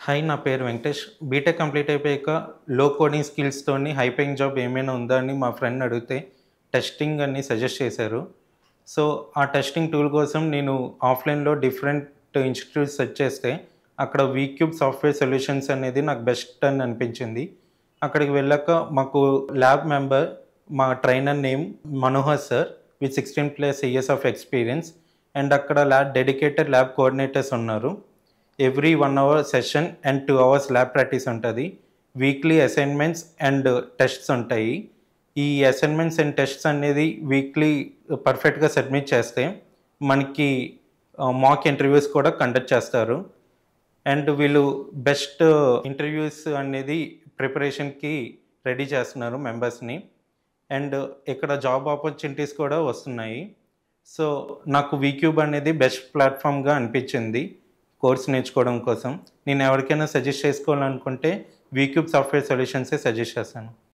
Hi, నా పేరు Venkatesh. BTech complete అయిపోయాక లో కోడింగ్ స్కిల్స్‌తోని హై పేయింగ్ జాబ్ ఏమైనా ఉందా అని మా ఫ్రెండ్ అడిగితే టెస్టింగ్ అని సజెస్ట్ చేశారు. సో, ఆ టెస్టింగ్ టూల్ కోసం నేను ఆఫ్‌లైన్‌లో డిఫరెంట్ ఇన్‌స్టిట్యూట్స్ సెర్చ్ చేస్తే అక్కడ వీక్యూబ్ సాఫ్ట్‌వేర్ సొల్యూషన్స్ అనేది నాకు బెస్ట్ అని అనిపించింది. అక్కడికి వెళ్ళాక మాకు ల్యాబ్ మెంబర్ మా trainer name Manohar sir with 16+ years of experience and అక్కడ డెడికేటెడ్ ల్యాబ్ కోఆర్డినేటర్స్ ఉన్నారు. Every 1 hour session and 2 hours lab practice ఉంటుంది. వీక్లీ అసైన్మెంట్స్ అండ్ టెస్ట్స్ ఉంటాయి. ఈ అసైన్మెంట్స్ అండ్ టెస్ట్స్ అనేది వీక్లీ పర్ఫెక్ట్‌గా సబ్మిట్ చేస్తే మనకి మాక్ ఇంటర్వ్యూస్ కూడా కండక్ట్ చేస్తారు. అండ్ వీళ్ళు బెస్ట్ ఇంటర్వ్యూస్ అనేది ప్రిపరేషన్‌కి రెడీ చేస్తున్నారు మెంబర్స్‌ని. అండ్ ఇక్కడ జాబ్ ఆపర్చునిటీస్ కూడా వస్తున్నాయి. సో, నాకు వీక్యూబ్ అనేది బెస్ట్ ప్లాట్‌ఫార్మ్‌గా అనిపించింది కోర్స్ నేర్చుకోవడం కోసం. నేను ఎవరికైనా సజెస్ట్ చేసుకోవాలనుకుంటే వీక్యూబ్ సాఫ్ట్‌వేర్ సొల్యూషన్సే సజెస్ట్ చేస్తాను.